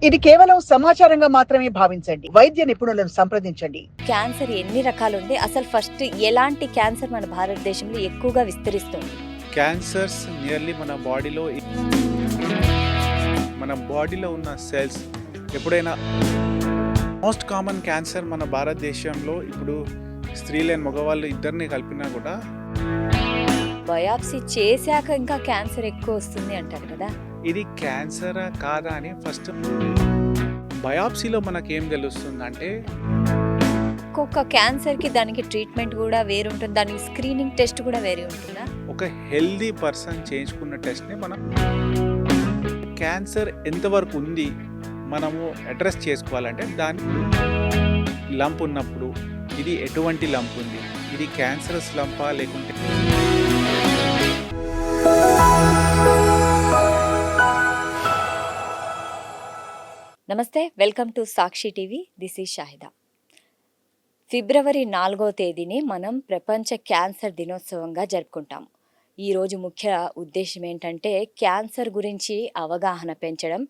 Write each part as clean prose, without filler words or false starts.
ఇది కేవలం సమాచారంగా మాత్రమే భావించండి. వైద్య నిపుణులను సంప్రదించండి. క్యాన్సర్ ఎన్ని రకాలుంది? అసలు ఫస్ట్ ఎలాంటి క్యాన్సర్ మన భారతదేశంలో ఎక్కువగా విస్తరిస్తుంది? క్యాన్సర్స్ నియర్లీ మన బాడీలో ఉన్న సెల్స్ ఎప్పుడైనా మోస్ట్ కామన్ క్యాన్సర్ మన భారతదేశంలో ఇప్పుడు స్త్రీలు అండ్ మగవాళ్ళు ఇద్దరిని కలిపినా కూడా బయాప్సీ చేశాక ఇంకా క్యాన్సర్ ఎక్కువ వస్తుంది అంటారు కదా. ఇది క్యాన్సరా కాదా అని ఫస్ట్ బయాప్సీలో మనకేం తెలుస్తుందంటే ఒక్కొక్క క్యాన్సర్కి దానికి ట్రీట్మెంట్ కూడా వేరు ఉంటుంది, దానికి స్క్రీనింగ్ టెస్ట్ కూడా వేరే ఉంటుందా? ఒక హెల్దీ పర్సన్ చేయించుకున్న టెస్ట్ని మనం క్యాన్సర్ ఎంతవరకు ఉంది మనము అడ్రస్ చేసుకోవాలంటే దాని లంప్ ఉన్నప్పుడు ఇది ఎటువంటి లంప్ ఉంది, ఇది క్యాన్సరస్ లంపా లేకుంటే నమస్తే, welcome to Sakshi TV. This is Shahida. February 4వ తేదీని మనం ప్రపంచ క్యాన్సర్ దినోత్సవంగా జరుపుకుంటాం. ఈరోజు ముఖ్య ఉద్దేశం ఏంటంటే క్యాన్సర్ గురించి అవగాహన పెంచడం,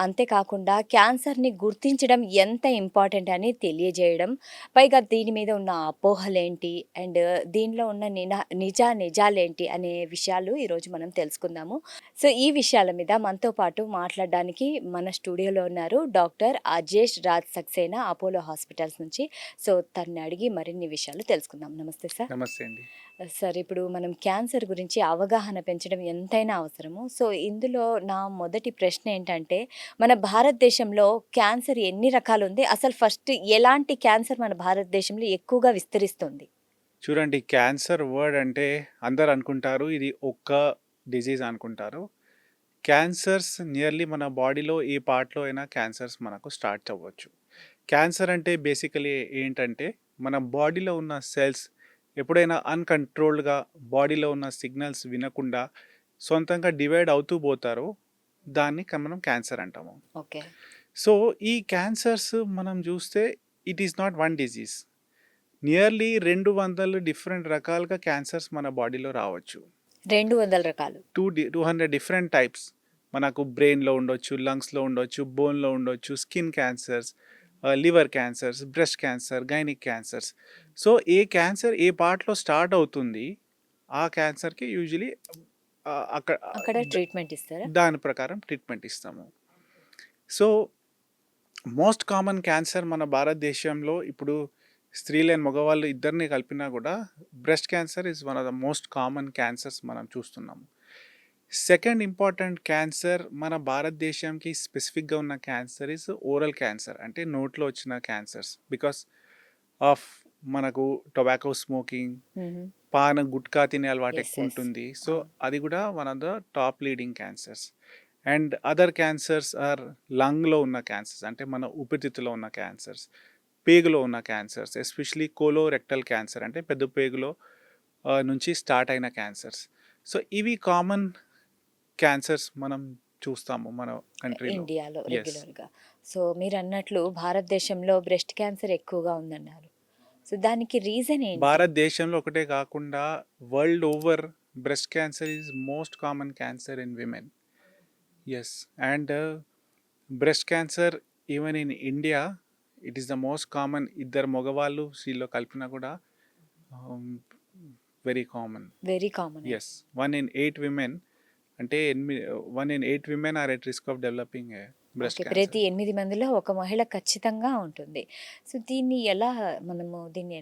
అంతేకాకుండా క్యాన్సర్ని గుర్తించడం ఎంత ఇంపార్టెంట్ అని తెలియజేయడం, పైగా దీని మీద ఉన్న అపోహలేంటి అండ్ దీనిలో ఉన్న నిజాలేంటి అనే విషయాలు ఈరోజు మనం తెలుసుకుందాము. సో ఈ విషయాల మీద మనతో పాటు మాట్లాడడానికి మన స్టూడియోలో ఉన్నారు doctor Ajesh Raj Saxena, Apollo hospitals నుంచి. సో తన్ని అడిగి మరిన్ని విషయాలు తెలుసుకుందాం. నమస్తే సార్. నమస్తే అండి. సార్, ఇప్పుడు మనం క్యాన్సర్ గురించి అవగాహన పెంచడం ఎంతైనా అవసరము. సో ఇందులో నా మొదటి ప్రశ్న ఏంటంటే, మన భారతదేశంలో క్యాన్సర్ ఎన్ని రకాలు ఉంది? అసలు ఫస్ట్ ఎలాంటి క్యాన్సర్ మన భారతదేశంలో ఎక్కువగా విస్తరిస్తుంది? చూడండి, క్యాన్సర్ వర్డ్ అంటే అందరు అనుకుంటారు ఇది ఒక్క డిజీజ్ అనుకుంటారు. క్యాన్సర్స్ నియర్లీ మన బాడీలో ఏ పార్ట్లో అయినా క్యాన్సర్స్ మనకు స్టార్ట్ అవ్వచ్చు. క్యాన్సర్ అంటే బేసికలీ ఏంటంటే మన బాడీలో ఉన్న సెల్స్ ఎప్పుడైనా అన్కంట్రోల్డ్గా బాడీలో ఉన్న సిగ్నల్స్ వినకుండా సొంతంగా డివైడ్ అవుతూ పోతారో దాన్ని మనం క్యాన్సర్ అంటాము. ఓకే. సో ఈ క్యాన్సర్స్ మనం చూస్తే it is not one disease. Nearly 200 different రకాలుగా క్యాన్సర్స్ మన బాడీలో రావచ్చు. 200 రకాలు. 200 డిఫరెంట్ టైప్స్. మనకు బ్రెయిన్లో ఉండొచ్చు, లంగ్స్లో ఉండొచ్చు, బోన్లో ఉండొచ్చు, skin cancers, liver cancers, breast cancer, gynaec cancers. So ఏ క్యాన్సర్ ఏ పార్ట్లో స్టార్ట్ అవుతుంది ఆ క్యాన్సర్కి యూజువలీ అక్కడ ట్రీట్మెంట్ ఇస్తారా? దాని ప్రకారం ట్రీట్మెంట్ ఇస్తాము. సో మోస్ట్ కామన్ క్యాన్సర్ మన భారతదేశంలో ఇప్పుడు స్త్రీలు అండ్ మగవాళ్ళు ఇద్దరిని కలిపినా కూడా breast cancer is one of the most common cancers మనం చూస్తున్నాము. సెకండ్ ఇంపార్టెంట్ క్యాన్సర్ మన భారతదేశంకి స్పెసిఫిక్గా ఉన్న క్యాన్సర్ ఇస్ ఓరల్ క్యాన్సర్, అంటే నోట్లో వచ్చిన క్యాన్సర్స్ బికాస్ ఆఫ్ మనకు టొబాకో స్మోకింగ్, పాన గుట్కా తినే అలవాటు ఎక్కువ ఉంటుంది. సో అది కూడా one of the top leading cancers. And other cancers are లంగ్లో ఉన్న క్యాన్సర్స్, అంటే మన ఊపిరితిత్తులో ఉన్న క్యాన్సర్స్, పేగులో ఉన్న క్యాన్సర్స్, ఎస్పెషలీ కోలోరెక్టల్ క్యాన్సర్ అంటే పెద్ద పేగులో నుంచి స్టార్ట్ అయిన క్యాన్సర్స్. సో ఇవి కామన్ క్యాన్సర్స్ మనం చూస్తాము మన కంట్రీలో, ఇండియాలో రెగ్యులర్గా. సో మీరు అన్నట్లు భారతదేశంలో బ్రెస్ట్ క్యాన్సర్ ఎక్కువగా ఉందన్నారు. సో దానికి రీజన్ ఏంటి? భారతదేశంలో ఒకటే కాకుండా world over breast cancer is most common cancer in women. Yes, and breast cancer even in India it is the most common. ఇద్దరు మగవాళ్ళు స్త్రీలో కలిపినా కూడా very common. Yes, 1 in 8 women, అంటే 1 in 8 women are at risk of developing breast cancer. ప్రతి 8 మందిలో ఒక మహిళ ఖచ్చితంగా ఉంటుంది. సో దీన్ని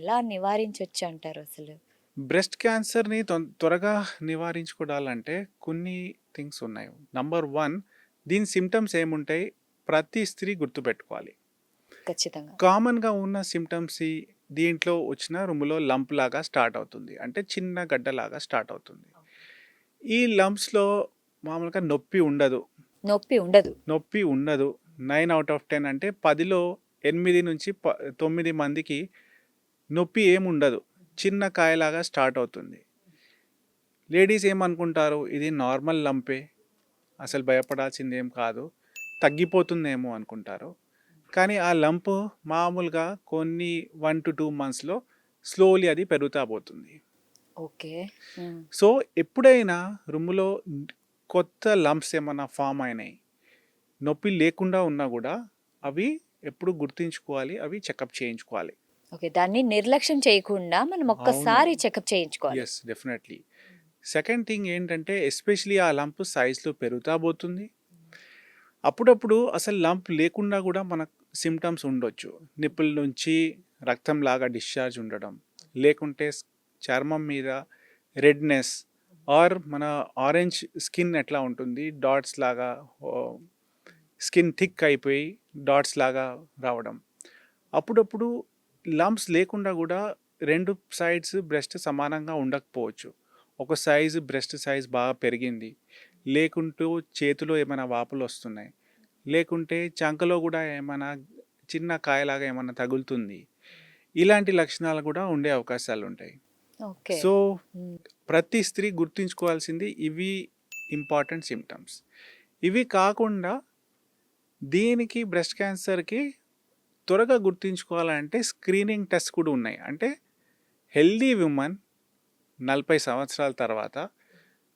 ఎలా నివారించవచ్చు అంటారు అసలు? బ్రెస్ట్ క్యాన్సర్ని త్వరగా నివారించుకోవాలంటే కొన్ని థింగ్స్ ఉన్నాయి. నంబర్ 1, దీని సిమ్టమ్స్ ఏముంటాయి ప్రతి స్త్రీ గుర్తుపెట్టుకోవాలి. ఖచ్చితంగా కామన్గా ఉన్న సిమ్టమ్స్ దీంట్లో వచ్చిన రొమ్ములో లంప్ లాగా స్టార్ట్ అవుతుంది, అంటే చిన్న గడ్డలాగా స్టార్ట్ అవుతుంది. ఈ లంప్స్లో మామూలుగా నొప్పి ఉండదు. 9 out of 10 అంటే 10లో 8 నుంచి 9 మందికి నొప్పి ఏముండదు, చిన్న కాయలాగా స్టార్ట్ అవుతుంది. లేడీస్ ఏమనుకుంటారు, ఇది నార్మల్ లంపే, అసలు భయపడాల్సింది ఏం కాదు, తగ్గిపోతుందేమో అనుకుంటారు. కానీ ఆ లంప్ మామూలుగా కొన్ని 1 to 2 monthsలో స్లోలీ అది పెరుగుతా పోతుంది. ఓకే. సో ఎప్పుడైనా రొమ్ములో కొత్త లంప్స్ ఏమన్నా ఫామ్ అయినాయి, నొప్పి లేకుండా ఉన్నా కూడా అవి ఎప్పుడు గుర్తుంచుకోవాలి, అవి చెకప్ చేయించుకోవాలి. ఓకే. దాన్ని నిర్లక్ష్యం చేయకుండా మనం అవును. ఒక్కసారి చెకప్ చేయించుకోవాలి. Yes, definitely. సెకండ్ థింగ్ ఏంటంటే ఎస్పెషల్లీ ఆ లంప్ సైజ్‌లో పెరుగుతా పోతుంది. అప్పుడప్పుడు అసలు లంప్ లేకుండా కూడా మనకు సింప్టమ్స్ ఉండొచ్చు. నిప్పుల నుంచి రక్తంలాగా డిశ్చార్జ్ ఉండడం, లేకుంటే చర్మం మీద రెడ్‌నెస్ ఆర్ మన ఆరెంజ్ స్కిన్ ఎట్లా ఉంటుంది డాట్స్ లాగా, స్కిన్ థిక్ అయిపోయి డాట్స్ లాగా రావడం. అప్పుడప్పుడు లంప్స్ లేకుండా కూడా 2 సైడ్స్ బ్రెస్ట్ సమానంగా ఉండకపోవచ్చు. ఒక సైజు బ్రెస్ట్ సైజ్ బాగా పెరిగింది, లేకుంటూ చేతిలో ఏమైనా వాపులొస్తున్నాయి, లేకుంటే చంకలో కూడా ఏమైనా చిన్న కాయలాగా ఏమన్నా తగులుతుంది. ఇలాంటి లక్షణాలు కూడా ఉండే అవకాశాలుంటాయి. ఓకే. సో, హ్మ్. ప్రతి స్త్రీ గుర్తుంచుకోవాల్సింది ఇవి ఇంపార్టెంట్ సింప్టమ్స్. ఇవి కాకుండా దీనికి బ్రెస్ట్ క్యాన్సర్‌కి త్వరగా గుర్తుంచుకోవాలంటే స్క్రీనింగ్ టెస్ట్ కూడా ఉన్నాయి. అంటే హెల్తీ విమెన్ 40 సంవత్సరాల తర్వాత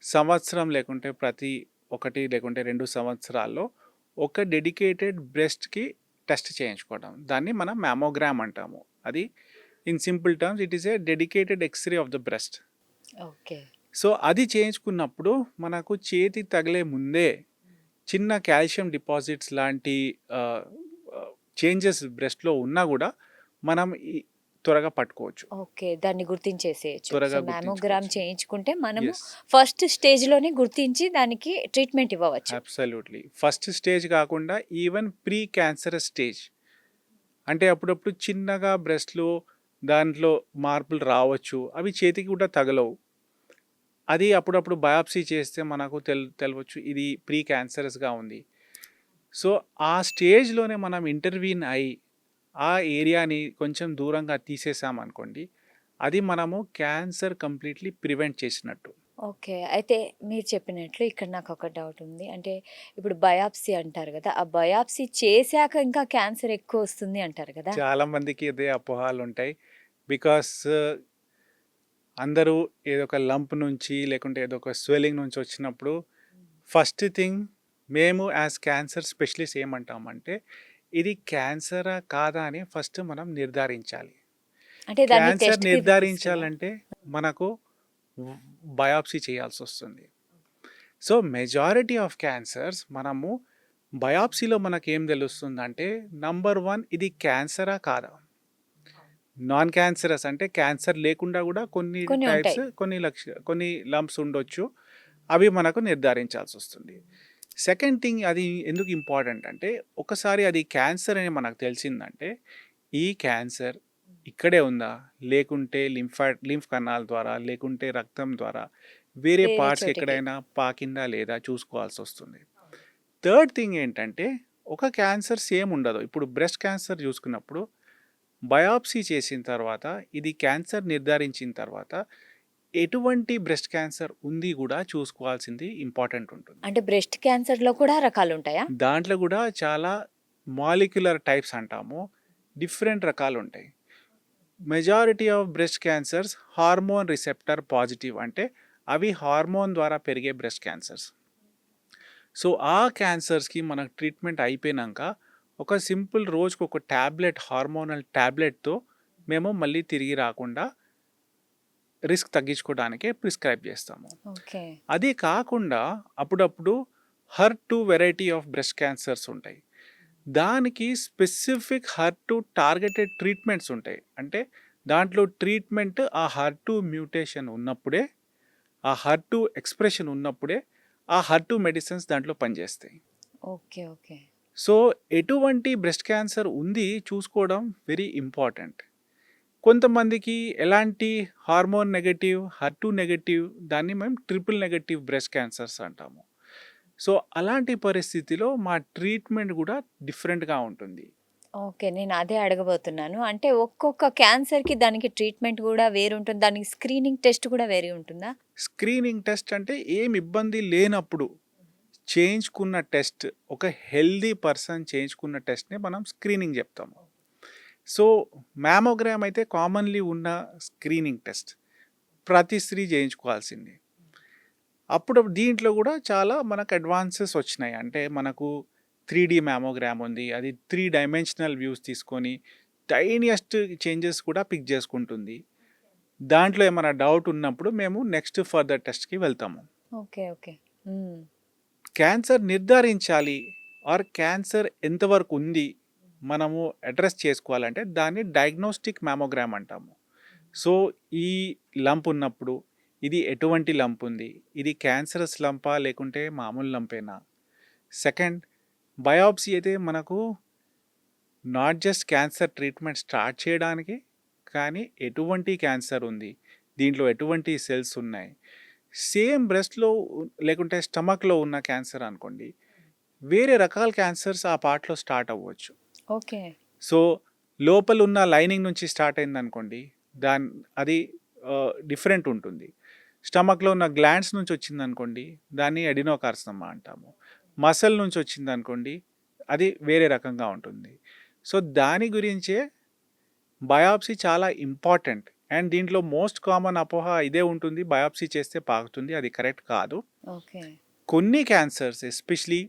సంవత్సరం లేకుంటే ప్రతి 1 లేకుంటే 2 సంవత్సరాల్లో ఒక డెడికేటెడ్ బ్రెస్ట్‌కి టెస్ట్ చేయించుకోవడం. దాన్ని మనం మ్యామోగ్రామ్ అంటాము. అది in simple terms it is a dedicated X-ray of the breast. Okay. So, అది చేయించుకున్నప్పుడు మనకు చేతి తగిలే ముందే చిన్న కాల్షియం డిపాజిట్స్ లాంటి ఆహ్, ఆహ్, చేంజెస్ బ్రెస్ట్‌లో ఉన్నా కూడా మనం త్వరగా పట్టుకోవచ్చు. ఓకే. దాన్ని గుర్తించేసేయొచ్చు. సో, త్వరగా మ్యామోగ్రామ్ గుర్తించుకోవచ్చు. చేయించుకుంటే మనము యెస్. ఫస్ట్ స్టేజ్‌లోనే గుర్తించి దానికి ట్రీట్మెంట్ ఇవ్వవచ్చు. అబ్సల్యూట్‌లీ. ఫస్ట్ స్టేజ్ కాకుండా ఈవెన్ ప్రీ క్యాన్సరస్ స్టేజ్. అంటే అప్పుడప్పుడు చిన్నగా బ్రెస్ట్‌లో దాంట్లో మార్పులు రావచ్చు. అవి చేతికి కూడా తగలవు. అది అప్పుడప్పుడు బయాప్సీ చేస్తే మనకు తెలవచ్చు ఇది ప్రీ క్యాన్సరస్‌గా ఉంది. సో, ఆ స్టేజ్‌లోనే మనం ఇంటర్వీన్ అయ్యి ఆ ఏరియాని కొంచెం దూరంగా తీసేసామనుకోండి, అది మనము క్యాన్సర్ కంప్లీట్‌లీ ప్రివెంట్ చేసినట్టు. ఓకే. అయితే మీరు చెప్పినట్లు ఇక్కడ నాకొక డౌట్ ఉంది. అంటే ఇప్పుడు బయాప్సీ అంటారు గదా! ఆ బయాప్సీ చేశాక ఇంకా క్యాన్సర్ ఎక్కువొస్తుంది అంటారు గదా! చాలా మందికి ఇదే అపోహలుంటాయి. బికాస్ అందరూ ఏదో ఒక లంప్ నుంచి లేకుంటే ఏదో ఒక స్వెల్లింగ్ నుంచి వచ్చినప్పుడు ఫస్ట్ థింగ్ మేము యాజ్ క్యాన్సర్ స్పెషలిస్ట్ ఏమంటామంటే ఇది క్యాన్సరా కాదా అని ఫస్ట్ మనం నిర్ధారించాలి. అంటే దాన్ని క్యాన్సర్ టెస్ట్‌కి పిలుస్తున్నా. నిర్ధారించాలంటే మనకు బయాప్సీ చేయాల్సొస్తుంది. సో, మెజారిటీ ఆఫ్ క్యాన్సర్స్ మనము బయాప్సీలో మనకేం తెలుస్తుందంటే నంబర్ 1 ఇది క్యాన్సరా కాదా? నాన్ క్యాన్సరస్ అంటే క్యాన్సర్ లేకుండా కూడా కొన్ని కొన్ని ఉంటాయి. టైప్స్ కొన్ని లంప్స్ ఉండొచ్చు. అవి మనకు నిర్ధారించాల్సొస్తుంది. సెకండ్ థింగ్ అది ఎందుకు ఇంపార్టెంట్ అంటే ఒకసారి అది క్యాన్సర్ అని మనకు తెలిసిందంటే ఈ క్యాన్సర్ ఇక్కడే ఉందా? లేకుంటే లింఫ్ కణాల ద్వారా లేకుంటే రక్తం ద్వారా వేరే వేరే పార్ట్స్‌కి చోటికి. ఎక్కడైనా పాకిందా లేదా చూసుకోవాల్సొస్తుంది. థర్డ్ థింగ్ ఏంటంటే ఒక క్యాన్సర్ సేమ్ ఉండదు. ఇప్పుడు బ్రెస్ట్ క్యాన్సర్ చూసుకున్నప్పుడు బయాప్సీ చేసిన తర్వాత ఇది క్యాన్సర్ నిర్ధారించిన తర్వాత ఎటువంటి బ్రెస్ట్ క్యాన్సర్ ఉంది కూడా చూసుకోవాల్సింది ఇంపార్టెంట్ ఉంటుంది. అంటే బ్రెస్ట్ క్యాన్సర్‌లో కూడా రకాలుంటాయా? దాంట్లో కూడా చాలా మాలిక్యులర్ టైప్స్ అంటాము. డిఫరెంట్ రకాలుంటాయి. Majority of breast cancers hormone receptor positive అంటే అవి హార్మోన్ ద్వారా పెరిగే బ్రెస్ట్ క్యాన్సర్స్. సో, ఆ క్యాన్సర్స్‌కి మనకు ట్రీట్మెంట్ అయిపోయినాక ఒక సింపుల్ రోజుకి ఒక టాబ్లెట్ హార్మోనల్ టాబ్లెట్‌తో మేము మళ్ళీ తిరిగి రాకుండా రిస్క్ తగ్గించుకోవడానికే ప్రిస్క్రైబ్ చేస్తాము. ఓకే. అది కాకుండా అప్పుడప్పుడు HER2 variety of breast cancers ఉంటాయి. దానికి స్పెసిఫిక్ HER2 టార్గెటెడ్ ట్రీట్మెంట్స్ ఉంటాయి. అంటే దాంట్లో ట్రీట్మెంట్ ఆ HER2 మ్యూటేషన్ ఉన్నప్పుడే, ఆ HER2 ఎక్స్‌ప్రెషన్ ఉన్నప్పుడే ఆ HER2 మెడిసిన్స్ దాంట్లో పనిచేస్తాయి. ఓకే. ఓకే. సో, ఎటువంటి బ్రెస్ట్ క్యాన్సర్ ఉంది చూసుకోవడం వెరీ ఇంపార్టెంట్. కొంతమందికి ఎలాంటి హార్మోన్ నెగెటివ్, HER2 నెగెటివ్ దాన్ని మేము ట్రిపుల్ నెగెటివ్ బ్రెస్ట్ క్యాన్సర్స్ అంటాము. సో, అలాంటి పరిస్థితిలో మా ట్రీట్మెంట్ కూడా డిఫరెంట్‌గా ఉంటుంది. ఓకే. నేను అదే అడగబోతున్నాను. అంటే ఒక్కొక్క క్యాన్సర్‌కి దానికి ట్రీట్మెంట్ గూడా వేరుంటుంది. దానికి స్క్రీనింగ్ టెస్ట్ కూడా వేరే ఉంటుందా? స్క్రీనింగ్ టెస్ట్ అంటే ఏం ఇబ్బంది లేనప్పుడు చేయించుకున్న టెస్ట్, ఒక హెల్తీ పర్సన్ చేయించుకున్న టెస్ట్‌నే మనం స్క్రీనింగ్ చెప్తాము. సో, మ్యామోగ్రామ్ అయితే కామన్‌లీ ఉన్న స్క్రీనింగ్ టెస్ట్. ప్రతి స్త్రీ చేయించుకోవాల్సింది. అప్పుడు దీంట్లో కూడా చాలా మనకు అడ్వాన్సెస్ వచ్చినాయి. అంటే మనకు 3D మ్యామోగ్రామ్ ఉంది. అది 3 డైమెన్షనల్ వ్యూస్ తీసుకొని టైనియస్ట్ చేంజెస్ కూడా పిక్ చేసుకుంటుంది. దాంట్లో ఏమైనా డౌట్ ఉన్నప్పుడు మేము నెక్స్ట్ ఫర్దర్ టెస్ట్‌కి వెళ్తాము. ఓకే. ఓకే. హ్మ్. క్యాన్సర్ నిర్ధారించాలి ఆర్ క్యాన్సర్ ఎంతవరకు ఉంది మనము అడ్రెస్ చేసుకోవాలంటే దాన్ని డయాగ్నోస్టిక్ మ్యామోగ్రామ్ అంటాము. సో ఈ లంప్ ఉన్నప్పుడు ఇది ఎటువంటి లంప్ ఉంది, ఇది క్యాన్సరస్ లంపా లేకుంటే మామూలు లంపేనా. సెకండ్, బయాప్సీ అయితే మనకు not just cancer treatment start చేయడానికి, కానీ ఎటువంటి క్యాన్సర్ ఉంది, దీంట్లో ఎటువంటి సెల్స్ ఉన్నాయి. సేమ్ బ్రెస్ట్లో లేకుంటే స్టమక్లో ఉన్న క్యాన్సర్ అనుకోండి, వేరే రకాల క్యాన్సర్స్ ఆ పార్ట్లో స్టార్ట్ అవ్వచ్చు. ఓకే. సో లోపల ఉన్న లైనింగ్ నుంచి స్టార్ట్ అయిందనుకోండి, అది డిఫరెంట్ ఉంటుంది. స్టమక్లో ఉన్న గ్లాండ్స్ నుంచి వచ్చిందనుకోండి, దాన్ని ఎడినోకార్సినోమా అంటాము. మసల్ నుంచి వచ్చిందనుకోండి, అది వేరే రకంగా ఉంటుంది. సో దాని గురించే బయాప్సీ చాలా ఇంపార్టెంట్. అండ్ దీంట్లో మోస్ట్ కామన్ అపోహ ఇదే ఉంటుంది, బయాప్సీ చేస్తే పాకుతుంది. అది కరెక్ట్ కాదు. ఓకే. కొన్ని క్యాన్సర్స్ ఎస్పెషలీ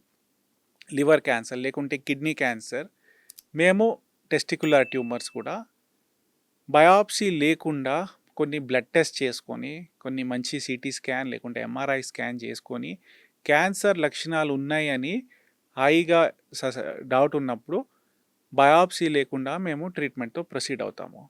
లివర్ క్యాన్సర్ లేకుంటే కిడ్నీ క్యాన్సర్, మేము టెస్టికులర్ ట్యూమర్స్ కూడా బయాప్సీ లేకుండా కొన్ని బ్లడ్ టెస్ట్ చేసుకొని, కొన్ని మంచి సిటీ స్కాన్ లేకుంటే ఎంఆర్ఐ స్కాన్ చేసుకొని క్యాన్సర్ లక్షణాలు ఉన్నాయని హాయిగా డౌట్ ఉన్నప్పుడు బయాప్సీ లేకుండా మేము ట్రీట్మెంట్తో ప్రొసీడ్ అవుతాము.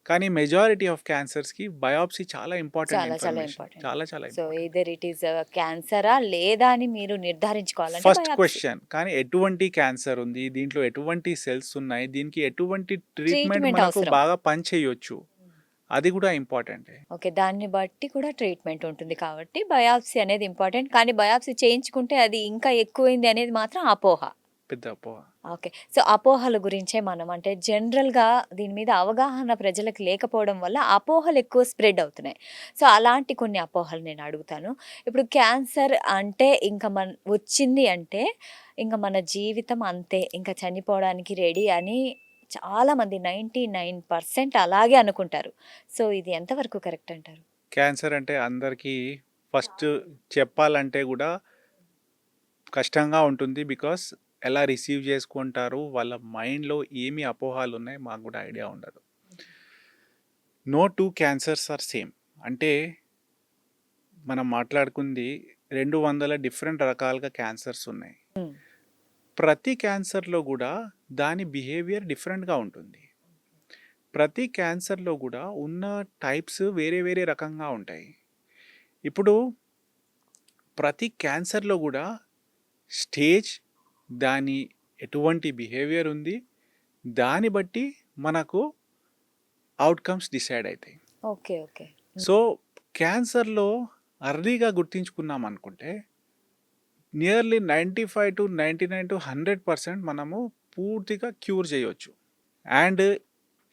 కానీ మెజారిటీ ఆఫ్ క్యాన్సర్స్కి బయాప్సీ చాలా ఇంపార్టెంట్ చాలా చాలా ఇన్ఫర్మేషన్. ఇంపార్టెంట్. చాలా చాలా so important. Either it is క్యాన్సరా లేదా అని మీరు నిర్ధారించుకోవాలంటే ఫస్ట్ బయాప్సీ. క్వశ్చన్, కానీ ఎటువంటి క్యాన్సర్ ఉంది, దీంట్లో ఎటువంటి సెల్స్ ఉన్నాయి, దీనికి ఎటువంటి ట్రీట్మెంట్ ట్రీట్మెంట్ మనకు అవసరం. బాగా పనిచేయొచ్చు, అది కూడా ఇంపార్టెంటే. ఓకే. దాన్ని బట్టి కూడా ట్రీట్మెంట్ ఉంటుంది కాబట్టి బయాప్సీ అనేది ఇంపార్టెంట్. కానీ బయాప్సీ చేయించుకుంటే అది ఇంకా ఎక్కువైంది అనేది మాత్రం అపోహ. పెద్ద అపోహ. ఓకే. సో అపోహల గురించే మనం అంటే జనరల్‌గా దీని మీద అవగాహన ప్రజలకు లేకపోవడం వల్ల అపోహలు ఎక్కువ స్ప్రెడ్ అవుతున్నాయి. సో అలాంటి కొన్ని అపోహలు నేను అడుగుతాను. ఇప్పుడు క్యాన్సర్ అంటే ఇంక వచ్చింది అంటే ఇంక మన జీవితం అంతే. ఇంక చనిపోవడానికి రెడీ అని చాలామంది 99% అలాగే అనుకుంటారు. సో ఇది ఎంతవరకు కరెక్ట్ అంటారు? క్యాన్సర్ అంటే అందరికీ ఫస్ట్ చెప్పాలంటే కూడా కష్టంగా ఉంటుంది. బికాస్ ఎలా రిసీవ్ చేసుకుంటారు, వాళ్ళ మైండ్లో ఏమి అపోహాలు ఉన్నాయి మాకు కూడా ఐడియా ఉండదు. No two cancers are same. అంటే మనం మాట్లాడుకుంది 200 డిఫరెంట్ రకాలుగా క్యాన్సర్స్ ఉన్నాయి. హ్మ్. ప్రతి క్యాన్సర్లో కూడా దాని బిహేవియర్ డిఫరెంట్గా ఉంటుంది. ప్రతి క్యాన్సర్లో కూడా ఉన్న టైప్స్ వేరే వేరే రకంగా ఉంటాయి. ఇప్పుడు ప్రతి క్యాన్సర్లో కూడా స్టేజ్, దాని ఎటువంటి బిహేవియర్ ఉంది, దాన్ని బట్టి మనకు అవుట్కమ్స్ డిసైడ్ అవుతాయి. ఓకే. ఓకే. సో క్యాన్సర్లో అర్లీగా గుర్తించుకున్నాం అనుకుంటే నియర్లీ 95-99 to 100% మనము పూర్తిగా క్యూర్ చేయొచ్చు. అండ్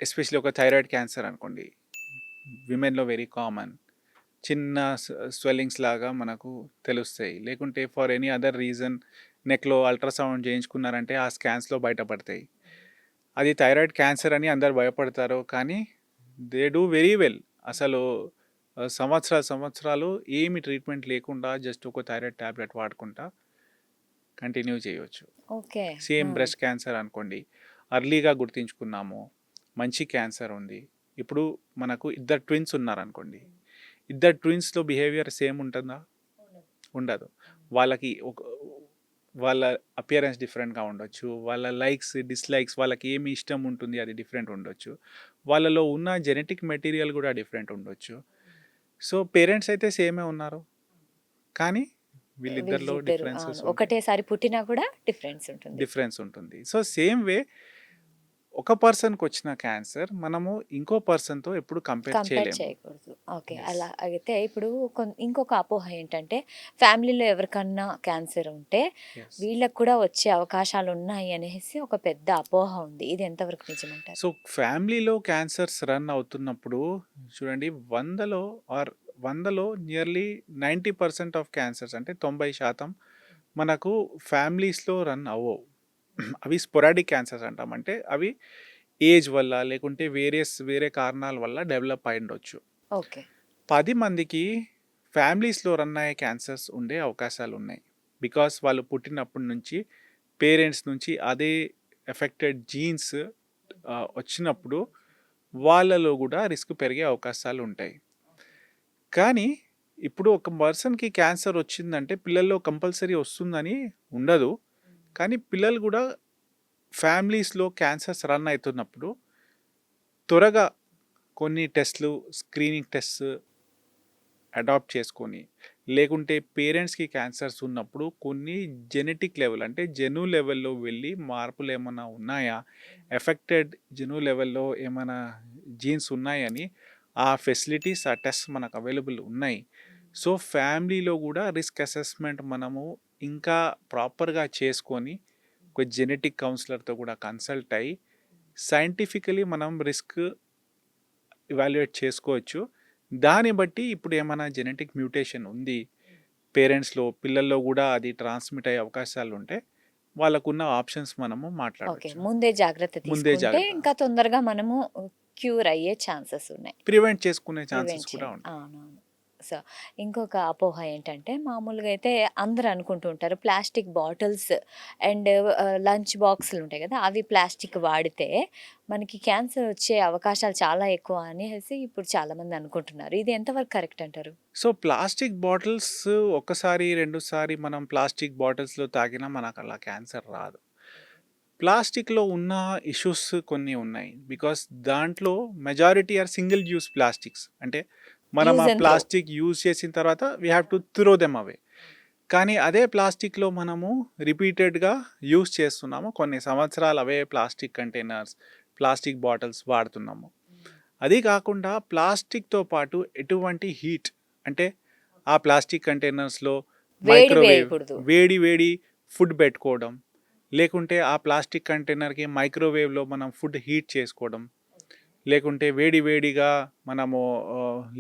ఎస్పెషలీ ఒక థైరాయిడ్ క్యాన్సర్ అనుకోండి, విమెన్లో వెరీ కామన్. చిన్న స్వెల్లింగ్స్ లాగా మనకు తెలుస్తాయి. లేకుంటే ఫర్ ఎనీ అదర్ రీజన్ నెక్లో అల్ట్రాసౌండ్ చేయించుకున్నారంటే ఆ స్కాన్స్లో బయటపడతాయి. అది థైరాయిడ్ క్యాన్సర్ అని అందరు భయపడతారు, కానీ దే డూ వెరీ వెల్. అసలు సంవత్సరాలు ఏమి ట్రీట్మెంట్ లేకుండా జస్ట్ ఒక థైరాయిడ్ ట్యాబ్లెట్ వాడుకుంటా కంటిన్యూ చేయొచ్చు. ఓకే. సేమ్ బ్రెస్ట్ క్యాన్సర్ అనుకోండి, అర్లీగా గుర్తించుకున్నాము, మంచి క్యాన్సర్ ఉంది. ఇప్పుడు మనకు ఇద్దరు ట్విన్స్ ఉన్నారనుకోండి, ఇద్దరు ట్విన్స్లో బిహేవియర్ సేమ్ ఉంటుందా? ఉండదు. వాళ్ళ అపియరెన్స్ డిఫరెంట్గా ఉండొచ్చు, వాళ్ళ లైక్స్ డిస్లైక్స్, వాళ్ళకి ఏమి ఇష్టం ఉంటుంది అది డిఫరెంట్ ఉండొచ్చు, వాళ్ళలో ఉన్న జెనెటిక్ మెటీరియల్ కూడా డిఫరెంట్ ఉండొచ్చు. సో పేరెంట్స్ అయితే సేమే ఉన్నారు, కానీ వీళ్ళిద్దరిలో డిఫరెన్సెస్ ఒకటేసారి పుట్టినా కూడా డిఫరెన్స్ ఉంటుంది. సో సేమ్ వే ఒక పర్సన్కి వచ్చిన క్యాన్సర్ మనము ఇంకో పర్సన్తో ఎప్పుడు కంపేర్ చేయలేము. చేయకూడదు. ఓకే. Yes. అలా అయితే ఇప్పుడు ఇంకొక అపోహ ఏంటంటే ఫ్యామిలీలో ఎవరికన్నా క్యాన్సర్ ఉంటే Yes. వీళ్ళకి కూడా వచ్చే అవకాశాలు ఉన్నాయి అనేసి ఒక పెద్ద అపోహ ఉంది. ఇది ఎంతవరకు నిజమంటారు? సో ఫ్యామిలీలో క్యాన్సర్స్ రన్ అవుతున్నప్పుడు చూడండి, వందలో నియర్లీ 90% ఆఫ్ క్యాన్సర్స్ అంటే 90% మనకు ఫ్యామిలీస్లో రన్ అవ్వవు. అవి స్పొరాడిక్ క్యాన్సర్స్ అంటాం. అంటే అవి ఏజ్ వల్ల లేకుంటే వేరే కారణాల వల్ల డెవలప్ అయి ఉండొచ్చు. ఓకే. 10 మందికి ఫ్యామిలీస్లో రన్ అయ్యే క్యాన్సర్స్ ఉండే అవకాశాలు ఉన్నాయి. బికాస్ వాళ్ళు పుట్టినప్పటి నుంచి పేరెంట్స్ నుంచి అదే ఎఫెక్టెడ్ జీన్స్ వచ్చినప్పుడు వాళ్ళలో కూడా రిస్క్ పెరిగే అవకాశాలు ఉంటాయి. కానీ ఇప్పుడు ఒక పర్సన్‌కి క్యాన్సర్ వచ్చిందంటే పిల్లల్లో కంపల్సరీ వస్తుందని ఉండదు. కానీ పిల్లలు కూడా ఫ్యామిలీస్‌లో క్యాన్సర్స్ రన్ అయితున్నప్పుడు త్వరగా కొన్ని టెస్ట్‌లు, స్క్రీనింగ్ టెస్ట్స్ అడాప్ట్ చేసుకొని, లేకుంటే పేరెంట్స్‌కి క్యాన్సర్స్ ఉన్నప్పుడు కొన్ని జెనెటిక్ లెవెల్ అంటే జెను లెవెల్‌లో వెళ్ళి మార్పులేమన్నా ఉన్నాయా? ఎఫెక్టెడ్ జెను లెవెల్‌లో ఏమైనా జీన్స్ ఉన్నాయని ఆ ఫెసిలిటీస్, ఆ టెస్ట్ మనకు అవైలబుల్ ఉన్నాయి. సో, ఫ్యామిలీలో కూడా రిస్క్ అసెస్మెంట్ మనము ఇంకా ప్రాపర్‌గా చేసుకొని, ఒక జెనెటిక్ కౌన్సిలర్‌తో కూడా కన్సల్ట్ అయ్యి, సైంటిఫికల్లీ మనం రిస్క్ ఇవాల్యుయేట్ చేసుకోవచ్చు. దాన్ని బట్టి ఇప్పుడు ఏమైనా జెనెటిక్ మ్యూటేషన్ ఉంది పేరెంట్స్‌లో, పిల్లల్లో కూడా అది ట్రాన్స్మిట్ అయ్యే అవకాశాలుంటే, వాళ్ళకున్న ఆప్షన్స్ మనము ఓకే. మాట్లాడొచ్చు. ముందే జాగ్రత్త ముందే తీసుకుంటే జాగ్రత్త. ఇంకా తొందరగా మనము క్యూర్ అయ్యే ఛాన్సెస్ ఉన్నాయి. ప్రివెంట్ చేసుకునే ఛాన్సెస్ ప్రివెంట్ కూడా చేయండి. ఉంటాయి. అవునవును. సో, ఇంకొక అపోహ ఏంటంటే మామూలుగా అయితే అందరూ అనుకుంటూ ఉంటారు ప్లాస్టిక్ బాటిల్స్ అండ్ లంచ్ బాక్సులు ఉంటాయి కదా! అవి ప్లాస్టిక్ వాడితే మనకి క్యాన్సర్ వచ్చే అవకాశాలు చాలా ఎక్కువ అనేసి ఇప్పుడు చాలామంది అనుకుంటున్నారు. ఇది ఎంతవరకు కరెక్ట్ అంటారు? సో, ప్లాస్టిక్ బాటిల్స్ ఒక్కసారి, రెండోసారి మనం ప్లాస్టిక్ బాటిల్స్‌లో తాగినా మనకలా క్యాన్సర్ రాదు. ప్లాస్టిక్‌లో ఉన్న ఇష్యూస్ కొన్ని ఉన్నాయి. బికాస్ దాంట్లో majority are single use plastics. అంటే మనం ఆ use and throw. Plastic use చేసిన తర్వాత we have to throw them away. కానీ అదే ప్లాస్టిక్‌లో మనము రిపీటెడ్‌గా యూజ్ చేస్తున్నాము. కొన్ని సంవత్సరాలు అవే ప్లాస్టిక్ కంటైనర్స్, ప్లాస్టిక్ బాటిల్స్ వాడుతున్నాము. అది కాకుండా ప్లాస్టిక్‌తో పాటు ఎటువంటి హీట్ అంటే ఆ ప్లాస్టిక్ కంటైనర్స్‌లో వేడి మైక్రోవేవ్ వేయకూడదు. వేడి వేడి ఫుడ్ పెట్టుకోవడం, లేకుంటే ఆ ప్లాస్టిక్ కంటైనర్‌కి మైక్రోవేవ్‌లో మనం ఫుడ్ హీట్ చేసుకోవడం, లేకుంటే వేడి వేడిగా మనము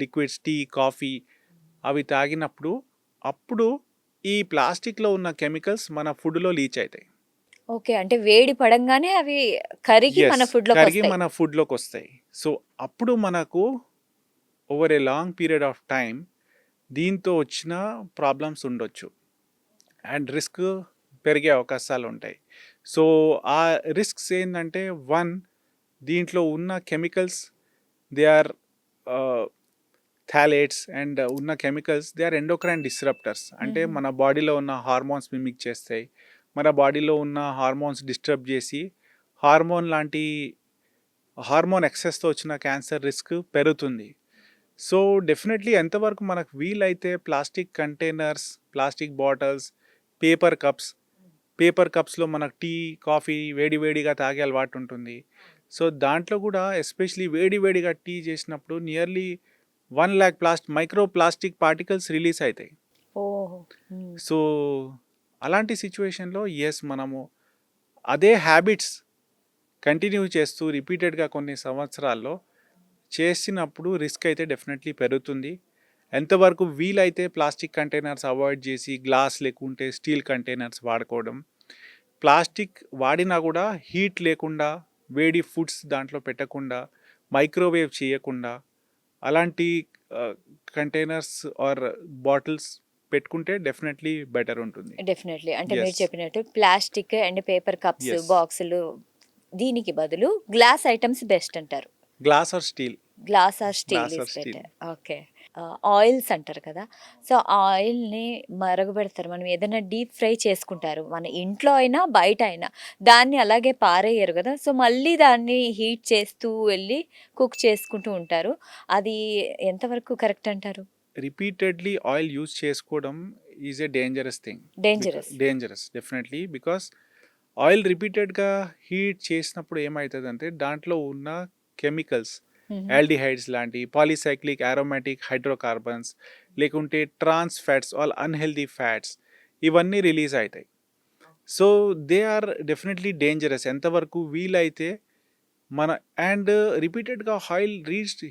లిక్విడ్స్ టీ, కాఫీ అవి తాగినప్పుడు అప్పుడు ఈ ప్లాస్టిక్‌లో ఉన్న కెమికల్స్ మన ఫుడ్‌లో లీచ్ అయితాయి. ఓకే. అంటే వేడి పడంగానే అవి కరిగి మన యెస్. కరిగి ఫుడ్‌లోకొస్తాయి. మన ఫుడ్‌లోకొస్తాయి. సో, అప్పుడు మనకు over a long period of time దీంతో వచ్చిన ప్రాబ్లమ్స్ ఉండొచ్చు. అండ్ రిస్క్ పెరిగే అవకాశాలుంటాయి. సో, ఆ రిస్క్స్ ఏందంటే దీంట్లో ఉన్న chemicals they are phthalates and ఉన్న chemicals they are endocrine disruptors. అంటే హుహు. మన బాడీలో ఉన్న హార్మోన్స్ మిమిక్ చేస్తాయి. మన బాడీలో ఉన్న హార్మోన్స్ డిస్టర్బ్ చేసి హార్మోన్ ఎక్సెస్‌తో వచ్చిన క్యాన్సర్ రిస్క్ పెరుగుతుంది. సో, డెఫినెట్‌లీ ఎంతవరకు మనకు వీలైతే plastic containers, plastic bottles, paper cups, paper కప్స్‌లో మనకు టీ, కాఫీ వేడి వేడిగా తాగే అలవాటు ఉంటుంది. సో, దాంట్లో కూడా ఎస్పెషల్లీ వేడి వేడిగా టీ చేసినప్పుడు nearly 1,00,000 micro plastic particles release అయితాయి. ఓహో! హ్మ్. సో, అలాంటి సిట్యుయేషన్‌లో మనము అదే హ్యాబిట్స్ కంటిన్యూ చేస్తూ రిపీటెడ్‌గా కొన్ని సంవత్సరాల్లో చేసినప్పుడు రిస్క్ అయితే డెఫినెట్‌లీ పెరుగుతుంది. ఎంతవరకు వీలైతే ప్లాస్టిక్ కంటైనర్స్ అవాయిడ్ చేసి గ్లాస్ లేకుంటే స్టీల్ కంటైనర్స్ వాడుకోవడం. ప్లాస్టిక్ వాడినా కూడా హీట్ లేకుండా, వేడి ఫుడ్స్ దాంట్లో పెట్టకుండా, మైక్రోవేవ్ చేయకుండా అలాంటి కంటైనర్స్ ఆర్ బాటిల్స్ పెట్టుకుంటే డెఫినెట్‌లీ బెటర్ ఉంటుంది. డెఫినెట్‌లీ. అంటే మీరు యెస్. చెప్పినట్టు plastic and paper cups, yes. బాక్సులు దీనికి బదులు గ్లాస్ ఐటెమ్స్ బెస్ట్ అంటారు. Glass or steel. Glass or steel glass is or steel. Better. Okay. Oils అంటారు కదా! సో, ఆయిల్‌ని మరగబెడతారు. మనం ఏదైనా డీప్ ఫ్రై చేసుకుంటారు. మన ఇంట్లో అయినా, బయట అయినా. దాన్ని అలాగే పారేయరు గదా! సో, మళ్ళీ దాన్ని హీట్ చేస్తూ వెళ్ళి కుక్ చేసుకుంటూ ఉంటారు. అది ఎంతవరకు కరెక్ట్ అంటారు? రిపీటెడ్‌లీ ఆయిల్ యూజ్ చేసుకోవడం is a dangerous thing. Dangerous. Dangerous definitely. Because oil రిపీటెడ్‌గా హీట్ చేసినప్పుడు ఏమైతదంటే దాంట్లో ఉన్న కెమికల్స్ హుహు. ఆల్డిహైడ్స్ లాంటి పాలీసైక్లిక్ అరోమాటిక్ హైడ్రోకార్బన్స్ లేకుంటే trans fats all unhealthy fats ఇవన్నీ రిలీజ్ అయితాయి. So, they are definitely dangerous. ఎంతవరకు వీలైతే మన అండ్ రిపీటెడ్‌గా ఆయిల్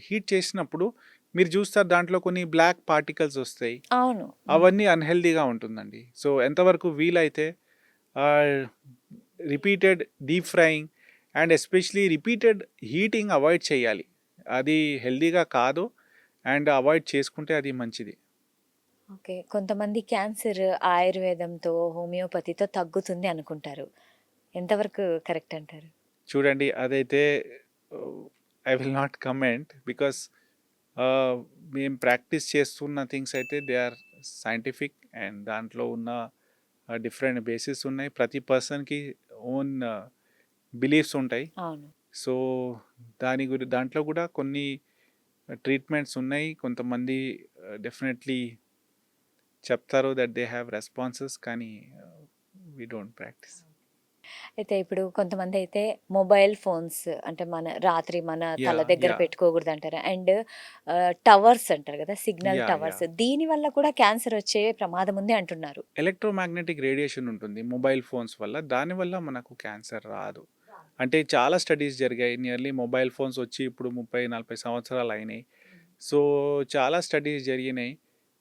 హీట్ చేసినప్పుడు మీరు చూస్తారు దాంట్లో కొన్ని బ్లాక్ పార్టికల్స్ వస్తాయి. అవును. హ్మ్. అవన్నీ అన్‌హెల్తీగా ఉంటుందండి. సో, ఎంతవరకు వీలైతే ఆహ్, repeated deep frying and especially repeated heating avoid చేయాలి. అది హెల్తీగా కాదు అండ్ అవాయిడ్ చేసుకుంటే అది మంచిది. ఓకే. కొంతమంది క్యాన్సర్ ఆయుర్వేదంతో, హోమియోపతితో తగ్గుతుంది అనుకుంటారు. ఎంతవరకు కరెక్ట్ అంటారు? చూడండి అదైతే I will not comment because మేము ప్రాక్టీస్ చేస్తున్న థింగ్స్ అయితే దే ఆర్ సైంటిఫిక్ అండ్ దాంట్లో ఉన్న డిఫరెంట్ బేసిస్ ఉన్నాయి. ప్రతి పర్సన్కి ఓన్ బిలీఫ్స్ ఉంటాయి. అవును. సో దాంట్లో కూడా కొన్ని ట్రీట్మెంట్స్ ఉన్నాయి. కొంతమంది డెఫినెట్లీ చెప్తారు దట్ దే హ్యావ్ రెస్పాన్సెస్, కానీ వీ డోంట్ ప్రాక్టీస్. అయితే ఇప్పుడు కొంతమంది అయితే మొబైల్ ఫోన్స్ అంటే రాత్రి మన తల Yeah, దగ్గర yeah, పెట్టుకోకూడదు అంటారు. అండ్ టవర్స్ అంటారు కదా, సిగ్నల్ yeah, టవర్స్. yeah. దీని వల్ల కూడా క్యాన్సర్ వచ్చే ప్రమాదం ఉంది అంటున్నారు. ఎలక్ట్రోమాగ్నెటిక్ రేడియేషన్ ఉంటుంది మొబైల్ ఫోన్స్ వల్ల. దానివల్ల మనకు క్యాన్సర్ రాదు. అంటే చాలా స్టడీస్ జరిగాయి. నియర్లీ మొబైల్ ఫోన్స్ వచ్చి ఇప్పుడు 30-40 సంవత్సరాలు అయినాయి. సో చాలా స్టడీస్ జరిగినాయి.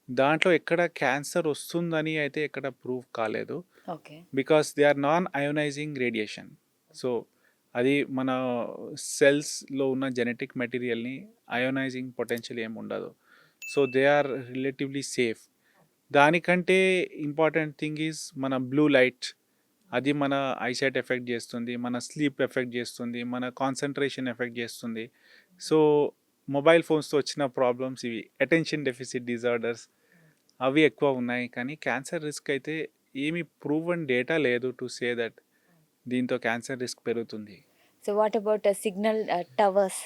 దాంట్లో ఎక్కడ క్యాన్సర్ వస్తుందని అయితే ఎక్కడ ప్రూవ్ కాలేదు. Okay. Because they are non ionising radiation. So అది మన సెల్స్లో ఉన్న జెనెటిక్ మెటీరియల్ని అయోనైజింగ్ పొటెన్షియల్ ఏమి ఉండదు. So they are relatively safe. దానికంటే ఇంపార్టెంట్ థింగ్ ఈజ్ మన బ్లూ లైట్. అది మన ఐసైట్ ఎఫెక్ట్ చేస్తుంది, మన స్లీప్ ఎఫెక్ట్ చేస్తుంది, మన కాన్సన్ట్రేషన్ ఎఫెక్ట్ చేస్తుంది. సో మొబైల్ ఫోన్స్తో వచ్చిన ప్రాబ్లమ్స్ ఇవి అటెన్షన్ డెఫిసిట్ డిజార్డర్స్ అవి ఎక్కువ ఉన్నాయి. కానీ క్యాన్సర్ రిస్క్ అయితే ఏమి ప్రూవన్ డేటా లేదు టు సే దట్ దీంతో క్యాన్సర్ రిస్క్ పెరుగుతుంది. So what about signal towers?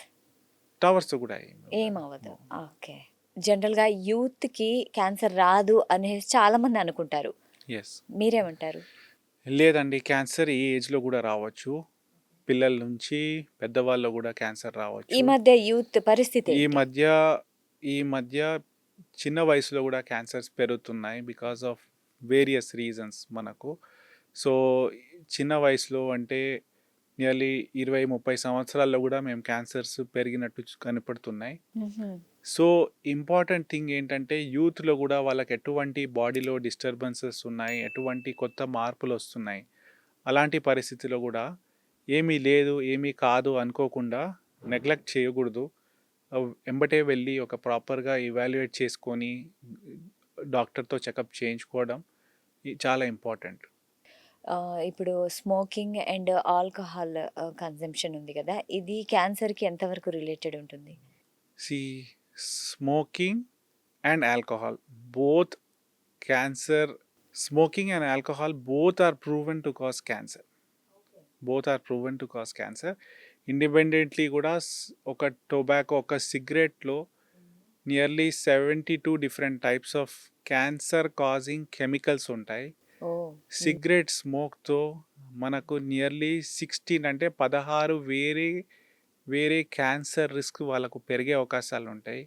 టవర్స్తో కూడా ఏమవ్వదు. ఓకే. జనరల్గా యూత్కి క్యాన్సర్ రాదు అనేసి చాలామంది అనుకుంటారు. ఎస్, మీరేమంటారు? లేదండి, క్యాన్సర్ ఈ ఏజ్లో కూడా రావచ్చు. పిల్లల నుంచి పెద్దవాళ్ళు కూడా క్యాన్సర్ ఈ రావచ్చు. మధ్య యూత్ పరిస్థితి ఈ ఏంటి? మధ్య ఈ మధ్య చిన్న వయసులో కూడా క్యాన్సర్స్ పెరుగుతున్నాయి బికాస్ ఆఫ్ వేరియస్ రీజన్స్ మనకు. సో చిన్న వయసులో అంటే నియర్లీ 20-30 సంవత్సరాల్లో కూడా మేము క్యాన్సర్స్ పెరిగినట్టు కనపడుతున్నాయి. మ్హూ. సో ఇంపార్టెంట్ థింగ్ ఏంటంటే యూత్లో కూడా వాళ్ళకి ఎటువంటి బాడీలో డిస్టర్బెన్సెస్ ఉన్నాయి, ఎటువంటి కొత్త మార్పులు వస్తున్నాయి. అలాంటి పరిస్థితిలో కూడా ఏమీ లేదు, ఏమీ కాదు అనుకోకుండా నెగ్లెక్ట్ చేయకూడదు. వెంబటే వెళ్ళి ఒక ప్రాపర్గా ఇవాల్యుయేట్ చేసుకొని డాక్టర్తో చెకప్ చేయించుకోవడం చాలా ఇంపార్టెంట్. ఇప్పుడు స్మోకింగ్ అండ్ ఆల్కహాల్ కన్జంప్షన్ ఉంది కదా, ఇది క్యాన్సర్కి ఎంతవరకు రిలేటెడ్ ఉంటుంది? See, smoking and alcohol, both cancer, smoking and alcohol both are proven to cause cancer. Both are proven to cause cancer. Independently కూడా ఒక టొబాకో, ఒక సిగరెట్లో nearly 72 different types of cancer causing chemicals ఉంటాయి. ఓ. Cigarette స్మోక్తో మనకు nearly 16 అంటే 16 వేరే cancer risk వాళ్ళకు పెరిగే అవకాశాలు ఉంటాయి.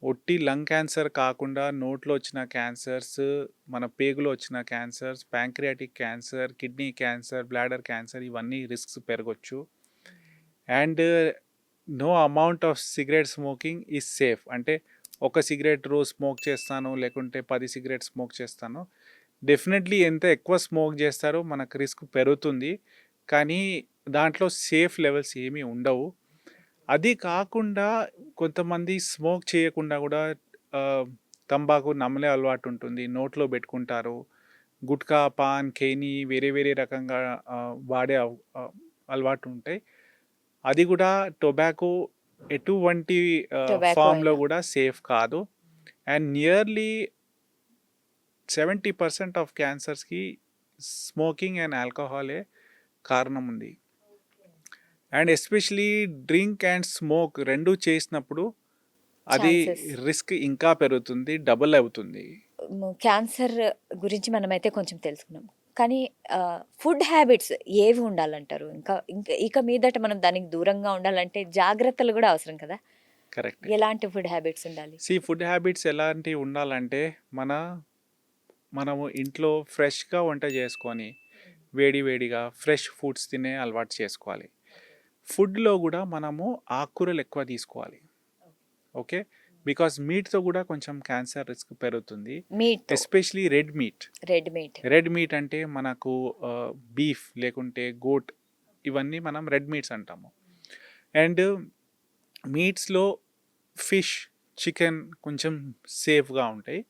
ఒట్టి లంగ్ క్యాన్సర్ కాకుండా నోట్లో వచ్చిన క్యాన్సర్స్, మన పేగులో వచ్చిన cancers, pancreatic cancer, kidney cancer, bladder cancer, ఇవన్నీ రిస్క్స్ పెరగచ్చు. And no amount of cigarette smoking is safe. అంటే ఒక సిగరెట్ రోజు స్మోక్ చేస్తాను లేకుంటే 10 సిగరెట్ స్మోక్ చేస్తాను, డెఫినెట్లీ ఎంత ఎక్కువ స్మోక్ చేస్తారో మనకు రిస్క్ పెరుగుతుంది. కానీ దాంట్లో సేఫ్ లెవెల్స్ ఏమీ ఉండవు. అది కాకుండా కొంతమంది స్మోక్ చేయకుండా కూడా తంబాకు నమ్మలే అలవాటు ఉంటుంది, నోట్లో పెట్టుకుంటారు. గుట్కా, పాన్, ఖైనీ వేరే రకంగా వాడే అలవాటు ఉంటాయి. అది కూడా టొబాకో ఎటువంటి ఫామ్లో కూడా సేఫ్ కాదు. అండ్ నియర్లీ 70% ఆఫ్ క్యాన్సర్స్కి స్మోకింగ్ అండ్ ఆల్కహాలే కారణం ఉంది. And especially drink and smoke రెండు చేసినప్పుడు అది రిస్క్ ఇంకా పెరుగుతుంది, డబుల్ అవుతుంది. క్యాన్సర్ గురించి మనమైతే కొంచెం తెలుసుకున్నాం, కానీ ఫుడ్ హ్యాబిట్స్ ఏవి ఉండాలంటారు? ఇక మీదట మనం దానికి దూరంగా ఉండాలంటే జాగ్రత్తలు కూడా అవసరం కదా. కరెక్ట్. ఎలాంటి ఫుడ్ హ్యాబిట్స్ ఉండాలి? ఫుడ్ హ్యాబిట్స్ ఎలాంటివి ఉండాలంటే మనము ఇంట్లో ఫ్రెష్గా వంట చేసుకొని వేడిగా ఫ్రెష్ ఫుడ్స్ తినే అలవాటు చేసుకోవాలి. ఫుడ్లో కూడా మనము ఆకుకూరలు ఎక్కువ తీసుకోవాలి. ఓకే, బికాస్ మీట్తో కూడా కొంచెం క్యాన్సర్ రిస్క్ పెరుగుతుంది. ఎస్పెషలీ రెడ్ మీట్ అంటే మనకు బీఫ్ లేకుంటే గోట్, ఇవన్నీ మనం రెడ్ మీట్స్ అంటాము. అండ్ మీట్స్లో ఫిష్, చికెన్ కొంచెం సేఫ్గా ఉంటాయి.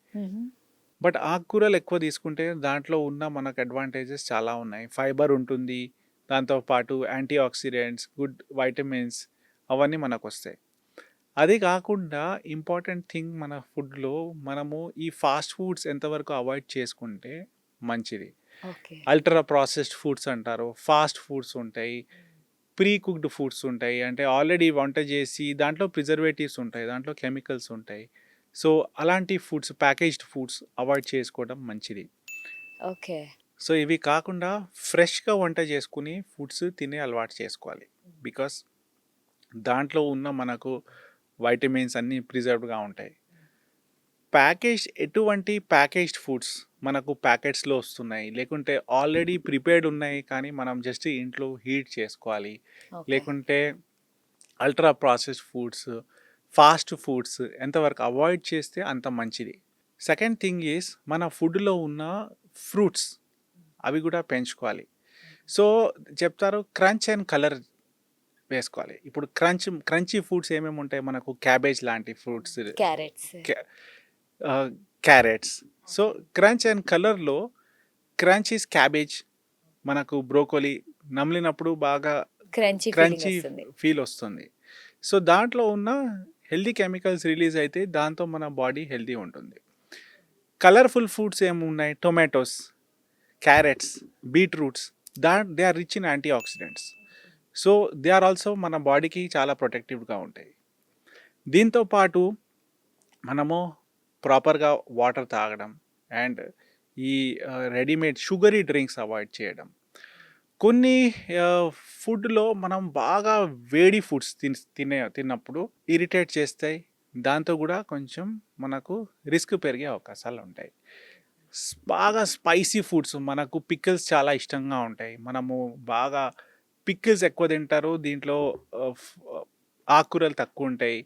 బట్ ఆకుకూరలు ఎక్కువ తీసుకుంటే దాంట్లో ఉన్న మనకు అడ్వాంటేజెస్ చాలా ఉన్నాయి. ఫైబర్ ఉంటుంది. దాంతో పాటు యాంటీ ఆక్సిడెంట్స్, గుడ్ వైటమిన్స్ అవన్నీ మనకొస్తాయి. అది కాకుండా ఇంపార్టెంట్ థింగ్ మన ఫుడ్‌లో మనము ఈ ఫాస్ట్ ఫుడ్స్ ఎంతవరకు అవాయిడ్ చేసుకుంటే మంచిది. ఓకే. అల్ట్రా ప్రాసెస్డ్ ఫుడ్స్ అంటారు. ఫాస్ట్ ఫుడ్స్ ఉంటాయి. ప్రీ కుక్డ్ ఫుడ్స్ ఉంటాయి. అంటే ఆల్రెడీ వంట చేసి దాంట్లో ప్రిజర్వేటివ్స్ ఉంటాయి. దాంట్లో కెమికల్స్ ఉంటాయి. సో, అలాంటి ఫుడ్స్, ప్యాకేజ్డ్ ఫుడ్స్ అవాయిడ్ చేసుకోవడం మంచిది. ఓకే. సో, ఇవి కాకుండా ఫ్రెష్‌గా వంట చేసుకొని ఫుడ్స్ తినే అలవాటు చేసుకోవాలి. బికాస్ దాంట్లో ఉన్న మనకు వైటమిన్స్ అన్నీ ప్రిజర్వ్డ్‌గా ఉంటాయి. ఎటువంటి ప్యాకేజ్డ్ ఫుడ్స్ మనకు ప్యాకెట్స్‌లో వస్తున్నాయి. లేకుంటే ఆల్రెడీ ప్రిపేర్డ్ ఉన్నాయి. కానీ మనం జస్ట్ ఇంట్లో హీట్ చేసుకోవాలి. ఓకే. లేకుంటే ultra processed foods, fast foods ఎంతవరకు అవాయిడ్ చేస్తే అంత మంచిది. సెకండ్ థింగ్ ఈజ్ మన ఫుడ్‌లో ఉన్న ఫ్రూట్స్ అవి కూడా పెంచుకోవాలి. సో, చెప్తారు క్రంచ్ అండ్ కలర్ వేసుకోవాలి. ఇప్పుడు క్రంచీ ఫుడ్స్ ఏమేమి ఉంటాయి మనకు క్యాబేజ్ లాంటి ఫ్రూట్స్, క్యారెట్స్. క్యా క్యారెట్స్. సో, క్రంచ్ అండ్ కలర్‌లో క్రంచ్ ఈజ్ క్యాబేజ్, మనకు బ్రోకోలీ నమిలినప్పుడు బాగా క్రంచీ ఫీలింగ్ క్రంచీ వస్తుంది. ఫీల్ వస్తుంది. సో, దాంట్లో ఉన్న హెల్తీ కెమికల్స్ రిలీజ్ అయితే దాంతో మన బాడీ హెల్తీ ఉంటుంది. కలర్‌ఫుల్ ఫుడ్స్ ఏమున్నాయి? Tomatoes, carrots, beetroots they are rich in antioxidants. So, they are also మన బాడీకి చాలా ప్రొటెక్టివ్‌గా ఉంటాయి. దీంతో పాటు మనము ప్రాపర్‌గా వాటర్ తాగడం అండ్ ఈ రెడీమేడ్ షుగరీ డ్రింక్స్ అవాయిడ్ చేయడం. కొన్ని ఫుడ్‌లో మనం బాగా వేడి ఫుడ్స్ తిన్నప్పుడు ఇరిటేట్ చేస్తాయి. దాంతో కూడా కొంచెం మనకు రిస్క్ పెరిగే అవకాశాలు ఉంటాయి. బాగా స్పైసీ ఫుడ్స్ మనకు పికిల్స్ చాలా ఇష్టంగా ఉంటాయి. మనము బాగా పికిల్స్ ఎక్కువ తింటారు. దీంట్లో ఆకుకూరలు తక్కువ ఉంటాయి.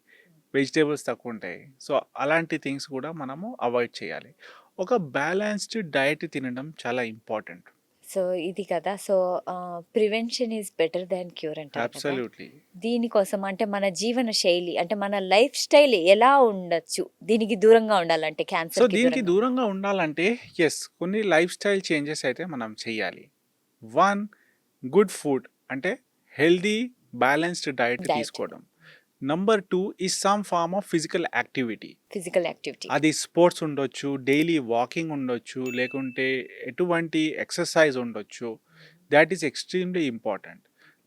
వెజిటబుల్స్ తక్కువ ఉంటాయి. సో, అలాంటి థింగ్స్ కూడా మనము అవాయిడ్ చేయాలి. ఒక బ్యాలెన్స్డ్ డైట్ తినడం చాలా ఇంపార్టెంట్. సో, ఇది కదా! So, prevention is better than cure అంటారు కదా! అబ్సల్యూట్‌లీ. దీనికోసం అంటే మన జీవన శైలి అంటే మన లైఫ్ స్టైల్ ఎలా ఉండొచ్చు? దీనికి దూరంగా ఉండాలంటే సో, క్యాన్సర్‌కి దీనికి దూరంగా? దూరంగా ఉండాలంటే కొన్ని లైఫ్ స్టైల్ చేంజెస్ అయితే మనం చేయాలి. 1 గుడ్ ఫుడ్ అంటే హెల్తీ బ్యాలెన్స్డ్ డైట్ డైట్. తీసుకోవడం. Number 2 is some form of physical activity. Physical activity. అది స్పోర్ట్స్ ఉండొచ్చు, డైలీ వాకింగ్ ఉండొచ్చు, లేకుంటే ఎటువంటి ఎక్సర్సైజ్ ఉండొచ్చు. That is extremely important.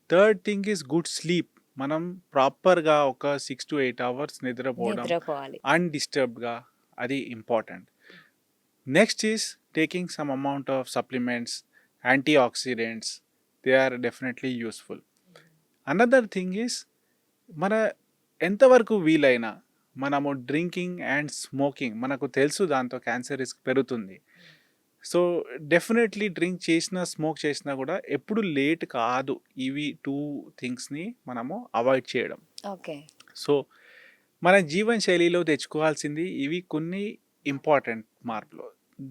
Third thing is good sleep. మనం ప్రాపర్‌గా ఒక 6-8 అవర్స్ నిద్రపోవడం నిద్రపోవాలి. అన్‌డిస్టర్బ్డ్‌గా, అది important. Next is taking some amount of supplements, antioxidants. They are definitely useful. Another thing is మన ఎంతవరకు వీలైనా మనము డ్రింకింగ్ అండ్ స్మోకింగ్ మనకు తెలుసు దాంతో క్యాన్సర్ రిస్క్ పెరుగుతుంది. సో, డెఫినెట్‌లీ డ్రింక్ చేసినా, స్మోక్ చేసినా కూడా ఎప్పుడు లేట్ కాదు. ఇవి 2 థింగ్స్‌ని మనము అవాయిడ్ చేయడం. ఓకే. సో, మన జీవన శైలిలో తెచ్చుకోవాల్సింది ఇవి కొన్ని ఇంపార్టెంట్ మార్పులు.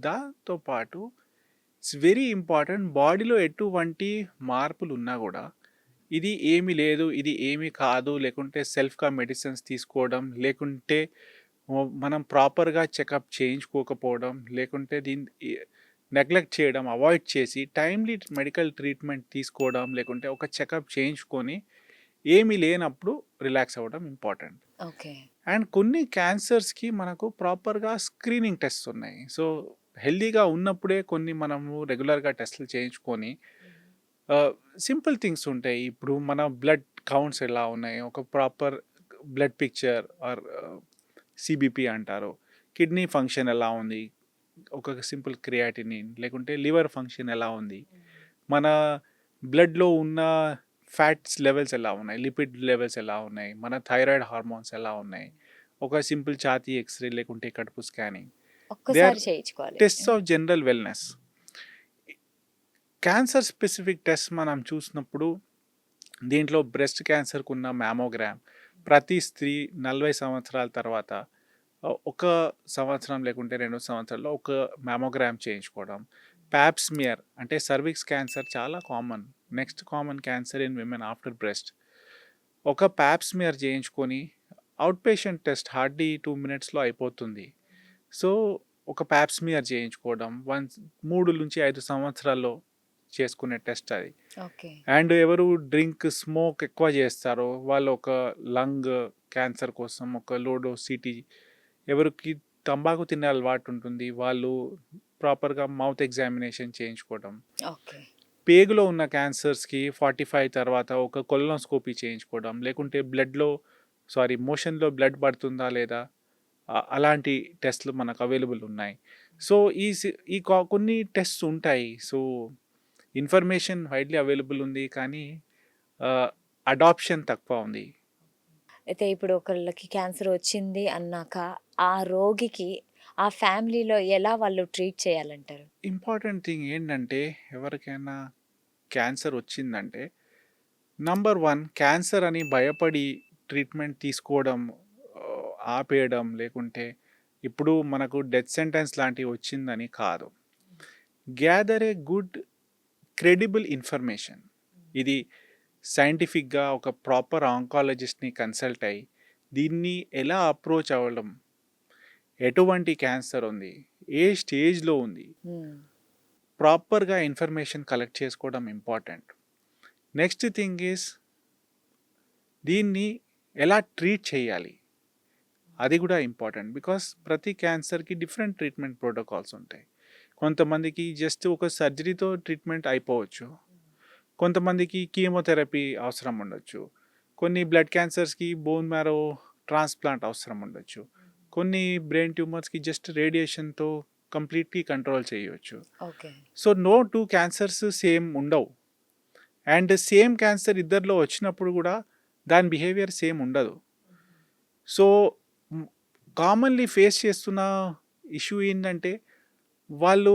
దాంతో పాటు ఇట్స్ వెరీ ఇంపార్టెంట్ బాడీలో ఎటువంటి మార్పులున్నా కూడా ఇది ఏమీ లేదు, ఇది ఏమీ కాదు, లేకుంటే సెల్ఫ్‌గా మెడిసిన్స్ తీసుకోవడం, లేకుంటే మనం ప్రాపర్‌గా చెకప్ చేయించుకోకపోవడం, లేకుంటే నెగ్లెక్ట్ చేయడం, అవాయిడ్ చేసి టైమ్‌లీ మెడికల్ ట్రీట్మెంట్ తీసుకోవడం, లేకుంటే ఒక చెకప్ చేయించుకొని ఏమీ లేనప్పుడు రిలాక్స్ అవ్వడం ఇంపార్టెంట్. ఓకే. అండ్ కొన్ని క్యాన్సర్స్‌కి మనకు ప్రాపర్‌గా స్క్రీనింగ్ టెస్ట్స్ ఉన్నాయి. సో, హెల్తీగా ఉన్నప్పుడే కొన్ని మనము రెగ్యులర్‌గా టెస్టులు చేయించుకొని సింపుల్ థింగ్స్ ఉంటాయి. ఇప్పుడు మన బ్లడ్ కౌంట్స్ ఎలా ఉన్నాయి, ఒక proper blood picture are CBP అంటారు. కిడ్నీ ఫంక్షన్ ఎలా ఉంది, ఒక సింపుల్ క్రియాటినిన్, లేకుంటే లివర్ ఫంక్షన్ ఎలా ఉంది, మన బ్లడ్‌లో ఉన్న ఫ్యాట్స్ లెవెల్స్ ఎలా ఉన్నాయి, లిపిడ్ లెవెల్స్ ఎలా ఉన్నాయి, మన థైరాయిడ్ హార్మోన్స్ ఎలా ఉన్నాయి, ఒక సింపుల్ ఛాతీ ఎక్స్‌రే లేకుంటే కడుపు స్కానింగ్. దే ఒక్కసారి ఆర్ చేయించుకోవాలి. Tests of general wellness. Cancer specific test మనం చూసినప్పుడు దీంట్లో బ్రెస్ట్ క్యాన్సర్‌కి ఉన్న మ్యామోగ్రామ్ ప్రతి స్త్రీ 40 సంవత్సరాల తర్వాత ఒక సంవత్సరం లేకుంటే 2 సంవత్సరాల్లో ఒక మ్యామోగ్రామ్ చేయించుకోవడం. పాప్ స్మియర్ అంటే సర్విక్స్ క్యాన్సర్ చాలా common. Next common cancer in women after breast. ఒక పాప్ స్మియర్ చేయించుకొని అవుట్ పేషెంట్ టెస్ట్ హార్డ్లీ 2 మినిట్స్‌లో అయిపోతుంది. సో, ఒక ప్యాప్స్మియర్ చేయించుకోవడం 3 నుంచి 5 సంవత్సరాల్లో చేసుకునే టెస్ట్ అది. ఓకే. అండ్ ఎవరు స్మోక్ ఎక్కువ చేస్తారో వాళ్ళు ఒక లంగ్ క్యాన్సర్ కోసం ఒక లో డోస్ సిటీ, ఎవరికి తంబాకు తినే అలవాటు ఉంటుంది వాళ్ళు ప్రాపర్గా మౌత్ ఎగ్జామినేషన్ చేయించుకోవడం. ఓకే. పేగులో ఉన్న క్యాన్సర్స్కి 45 తర్వాత ఒక కొలనోస్కోపీ చేయించుకోవడం, లేకుంటే మోషన్లో బ్లడ్ పడుతుందా లేదా అలాంటి టెస్ట్లు మనకు అవైలబుల్ ఉన్నాయి. సో కొన్ని టెస్ట్స్ ఉంటాయి. సో ఇన్ఫర్మేషన్ వైడ్లీ అవైలబుల్ ఉంది, కానీ అడాప్షన్ తక్కువ ఉంది. అయితే ఇప్పుడు ఒకళ్ళకి క్యాన్సర్ వచ్చింది అన్నాక ఆ రోగికి ఆ ఫ్యామిలీలో ఎలా వాళ్ళు ట్రీట్ చేయాలంటారు? ఇంపార్టెంట్ థింగ్ ఏంటంటే ఎవరికైనా క్యాన్సర్ వచ్చిందంటే నంబర్ 1 క్యాన్సర్ అని భయపడి ట్రీట్మెంట్ తీసుకోవడం ఆపేయడం, లేకుంటే ఇప్పుడు మనకు డెత్ సెంటెన్స్ లాంటివి వచ్చిందని కాదు. Gather a good credible information. ఇది సైంటిఫిక్గా ఒక ప్రాపర్ ఆంకాలజిస్ట్ని కన్సల్ట్ అయ్యి దీన్ని ఎలా అప్రోచ్ అవ్వడం, ఎటువంటి క్యాన్సర్ ఉంది, ఏ స్టేజ్లో ఉంది, ప్రాపర్గా ఇన్ఫర్మేషన్ కలెక్ట్ చేసుకోవడం ఇంపార్టెంట్. నెక్స్ట్ థింగ్ ఈజ్ దీన్ని ఎలా ట్రీట్ చేయాలి, అది కూడా ఇంపార్టెంట్. బికాస్ ప్రతి క్యాన్సర్కి డిఫరెంట్ ట్రీట్మెంట్ ప్రోటోకాల్స్ ఉంటాయి. కొంతమందికి జస్ట్ ఒక సర్జరీతో ట్రీట్మెంట్ అయిపోవచ్చు, కొంతమందికి కీమోథెరపీ అవసరం ఉండొచ్చు, కొన్ని బ్లడ్ క్యాన్సర్స్కి బోన్ మ్యారో ట్రాన్స్ప్లాంట్ అవసరం ఉండొచ్చు, కొన్ని బ్రెయిన్ ట్యూమర్స్కి జస్ట్ రేడియేషన్తో కంప్లీట్లీ కంట్రోల్ చేయవచ్చు. Okay. So no 2 cancers same ఉండవు. అండ్ సేమ్ క్యాన్సర్ ఇద్దరిలో వచ్చినప్పుడు కూడా దాని బిహేవియర్ సేమ్ ఉండదు. సో కామన్లీ ఫేస్ చేస్తున్న ఇష్యూ ఏంటంటే వాళ్ళు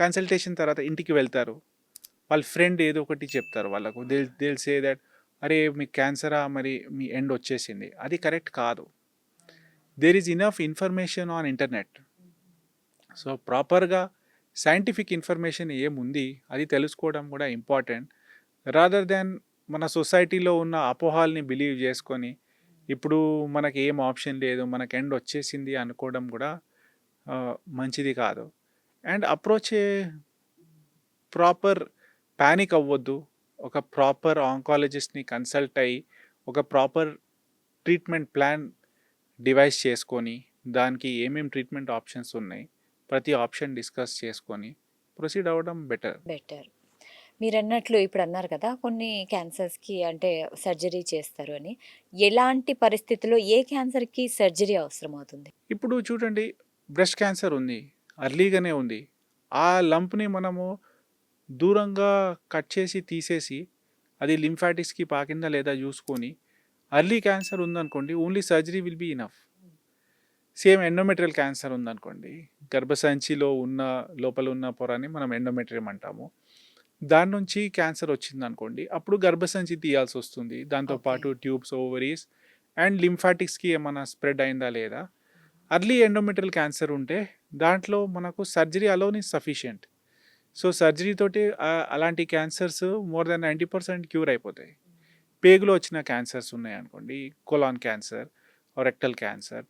కన్సల్టేషన్ తర్వాత ఇంటికి వెళ్తారు, వాళ్ళ ఫ్రెండ్ ఏదో ఒకటి చెప్తారు వాళ్ళకు, దిల్ సే దట్ అరే మీకు క్యాన్సరా, మరి మీ ఎండ్ వచ్చేసింది. అది కరెక్ట్ కాదు. There is enough information on internet. So ప్రాపర్గా సైంటిఫిక్ ఇన్ఫర్మేషన్ ఏముంది అది తెలుసుకోవడం కూడా ఇంపార్టెంట్, రాదర్ దాన్ మన సొసైటీలో ఉన్న అపోహాల్ని బిలీవ్ చేసుకొని ఇప్పుడు మనకి ఏం ఆప్షన్ లేదు, మనకు ఎండ్ వచ్చేసింది అనుకోవడం కూడా మంచిది కాదు. అండ్ అప్రోచ్ ప్రాపర్ ప్యానిక్ అవ్వద్దు. ఒక ప్రాపర్ ఆంకాలజిస్ట్ని కన్సల్ట్ అయ్యి ఒక ప్రాపర్ ట్రీట్మెంట్ ప్లాన్ డివైస్ చేసుకొని దానికి ఏమేమి ట్రీట్మెంట్ ఆప్షన్స్ ఉన్నాయి ప్రతి ఆప్షన్ డిస్కస్ చేసుకొని ప్రొసీడ్ అవ్వడం బెటర్. మీరన్నట్లు ఇప్పుడు అన్నారు కదా కొన్ని క్యాన్సర్స్కి అంటే సర్జరీ చేస్తారు అని. ఎలాంటి పరిస్థితుల్లో ఏ క్యాన్సర్కి సర్జరీ అవసరం అవుతుంది? ఇప్పుడు చూడండి, బ్రెస్ట్ క్యాన్సర్ ఉంది, అర్లీగానే ఉంది. ఆ లంప్ని మనము దూరంగా కట్ చేసి తీసేసి అది లింఫాటిక్స్కి పాకిందా లేదా చూసుకొని, అర్లీ క్యాన్సర్ ఉందనుకోండి only surgery will be enough. Same endometrial cancer ఉందనుకోండి, గర్భసంచిలో ఉన్న లోపల ఉన్న పొరని మనం ఎండోమెట్రియం అంటాము. దాని నుంచి క్యాన్సర్ వచ్చిందనుకోండి అప్పుడు గర్భసంచి తీయాల్సి వస్తుంది, దాంతోపాటు ట్యూబ్స్, ఓవరీస్ అండ్ లింఫాటిక్స్కి ఏమైనా స్ప్రెడ్ అయిందా లేదా. అర్లీ ఎండోమెట్రియల్ క్యాన్సర్ ఉంటే దాంట్లో మనకు surgery alone is sufficient. So surgery తోటి అలాంటి క్యాన్సర్స్ మోర్ దెన్ 90% క్యూర్ అయిపోతాయి. పేగులో వచ్చిన క్యాన్సర్స్ ఉన్నాయనుకోండి, కొలాన్ క్యాన్సర్, రెక్టల్ క్యాన్సర్,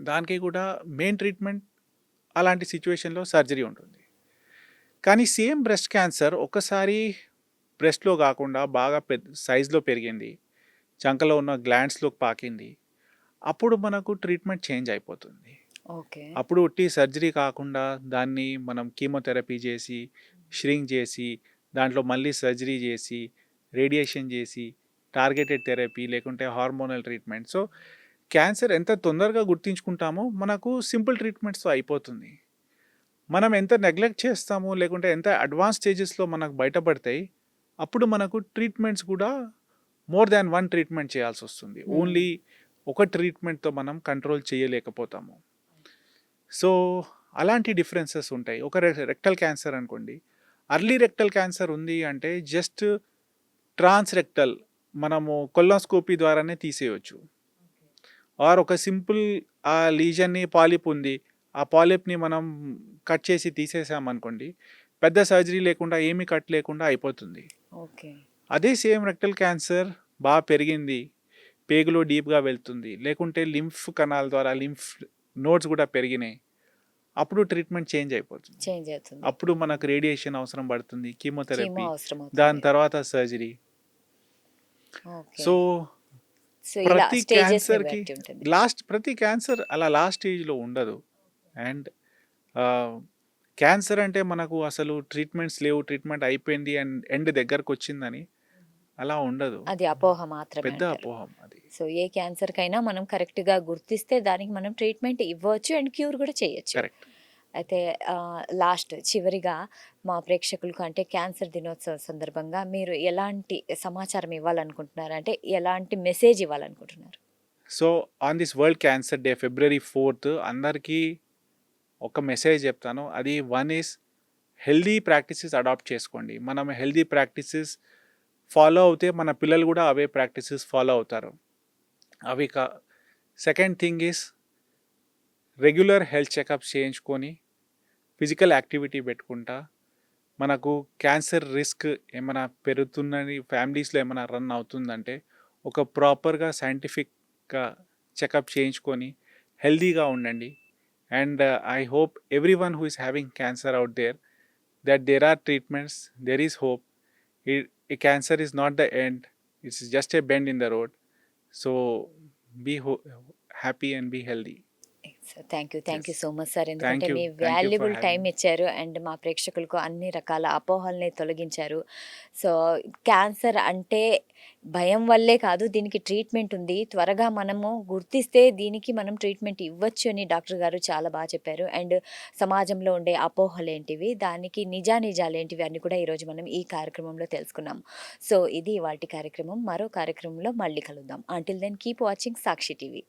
దానికి కూడా మెయిన్ ట్రీట్మెంట్ అలాంటి సిచ్యువేషన్లో సర్జరీ ఉంటుంది. కానీ సేమ్ బ్రెస్ట్ క్యాన్సర్ ఒకసారి బ్రెస్ట్లో కాకుండా బాగా పెద్ద సైజులో పెరిగింది, చంకలో ఉన్న గ్లాండ్స్లోకి పాకింది, అప్పుడు మనకు ట్రీట్మెంట్ చేంజ్ అయిపోతుంది. ఓకే. అప్పుడు ఒట్టి సర్జరీ కాకుండా దాన్ని మనం కీమోథెరపీ చేసి ష్రింక్ చేసి దాంట్లో మళ్ళీ సర్జరీ చేసి రేడియేషన్ చేసి టార్గెటెడ్ థెరపీ లేకుంటే హార్మోనల్ ట్రీట్మెంట్. సో క్యాన్సర్ ఎంత తొందరగా గుర్తించుకుంటామో మనకు సింపుల్ ట్రీట్మెంట్స్తో అయిపోతుంది. మనం ఎంత నెగ్లెక్ట్ చేస్తామో లేకుంటే ఎంత అడ్వాన్స్ స్టేజెస్లో మనకు బయటపడతాయి అప్పుడు మనకు ట్రీట్మెంట్స్ కూడా మోర్ దాన్ 1 ట్రీట్మెంట్ చేయాల్సి వస్తుంది. ఓన్లీ ఒక ట్రీట్మెంట్తో మనం కంట్రోల్ చేయలేకపోతాము. సో అలాంటి డిఫరెన్సెస్ ఉంటాయి. ఒక రెక్టల్ క్యాన్సర్ అనుకోండి, అర్లీ రెక్టల్ క్యాన్సర్ ఉంది అంటే జస్ట్ ట్రాన్స్ రెక్టల్ మనము కొల్నోస్కోపీ ద్వారానే తీసేయచ్చు. ఆర్ ఒక సింపుల్ ఆ లీజన్ని పాలిప్ ఉంది, ఆ పాలిప్ని మనం కట్ చేసి తీసేసామనుకోండి, పెద్ద సర్జరీ లేకుండా ఏమీ కట్ లేకుండా అయిపోతుంది. ఓకే. అదే సేమ్ రెక్టల్ క్యాన్సర్ బాగా పెరిగింది, పేగులో డీప్గా వెళ్తుంది, లేకుంటే లింఫ్ కణాల ద్వారా లింఫ్ నోడ్స్ కూడా పెరిగినాయి, అప్పుడు ట్రీట్మెంట్ చేంజ్ అయిపోతుంది. చేంజ్ అవుతుంది. అప్పుడు మనకు రేడియేషన్ అవసరం పడుతుంది, కీమో కీమోథెరపీ, అవసరం దాని అవుతుంది. తర్వాత సర్జరీ. ఓకే. సో సో ఇలా ప్రతి స్టేజెస్ క్యాన్సర్కి బట్టి ఉంటుంది. ప్రతి క్యాన్సర్ అలా లాస్ట్ స్టేజ్లో ఉండదు. అండ్ క్యాన్సర్ అంటే మనకు అసలు ట్రీట్మెంట్స్ లేవు, ట్రీట్మెంట్ అయిపోయింది అండ్ ఎండ్ దగ్గరకు వచ్చిందని అలా ఉండదు. అది అపోహ మాత్రమే పెద్ద అంటారు. అపోహం అది. సో ఏ క్యాన్సర్ కైనా మనం కరెక్ట్ గా గుర్తిస్తే దానికి మనం ట్రీట్మెంట్ ఇవ్వచ్చు అండ్ క్యూర్ కూడా చేయొచ్చు. కరెక్ట్. అయితే లాస్ట్ చివరిగా మా ప్రేక్షకులకు అంటే క్యాన్సర్ దినోత్సవం సందర్భంగా మీరు ఎలాంటి సమాచారం ఇవ్వాలనుకుంటున్నారు, అంటే ఎలాంటి మెసేజ్ ఇవ్వాలనుకుంటున్నారు? So on this world cancer day February 4th అందరికీ ఒక మెసేజ్ చెప్తాను. అది one is healthy practices adopt చేసుకోండి. మనం హెల్దీ ప్రాక్టీసెస్ ఫాలో అవుతే మన పిల్లలు కూడా అవే ప్రాక్టీసెస్ ఫాలో అవుతారు. అవి second thing is regular health checkups చేయించుకొని ఫిజికల్ యాక్టివిటీ పెట్టుకుంటా మనకు క్యాన్సర్ రిస్క్ ఏమైనా పెరుగుతుందని ఫ్యామిలీస్లో ఏమైనా రన్ అవుతుందంటే ఒక ప్రాపర్గా సైంటిఫిక్గా చెకప్ చేయించుకొని హెల్దీగా ఉండండి. And I hope every one who is having cancer out there that there are treatments, there is hope. A cancer is not the end, it's just a bend in the road. So be happy and be healthy. Thank you Yes. So much sir, ఎందుకంటే you. Me Thank you for valuable having time me. ఇచ్చారు and మా ప్రేక్షకులకు అన్ని రకాల అపోహల్ని తొలగించారు. So cancer అంటే భయం వల్లే కాదు, దీనికి ట్రీట్మెంట్ ఉంది, త్వరగా మనము గుర్తిస్తే దీనికి మనం ట్రీట్మెంట్ ఇవ్వచ్చు అని డాక్టర్ గారు చాలా బాగా చెప్పారు. అండ్ సమాజంలో ఉండే అపోహలు ఏంటివి, దానికి నిజాలు ఏంటివి అన్ని కూడా ఈరోజు మనం ఈ కార్యక్రమంలో తెలుసుకున్నాం. సో ఇది ఇవాల్టి కార్యక్రమం. మరో కార్యక్రమంలో మళ్ళీ కలుద్దాం. అంటిల్ దెన్ కీప్ వాచింగ్ సాక్షి టీవీ.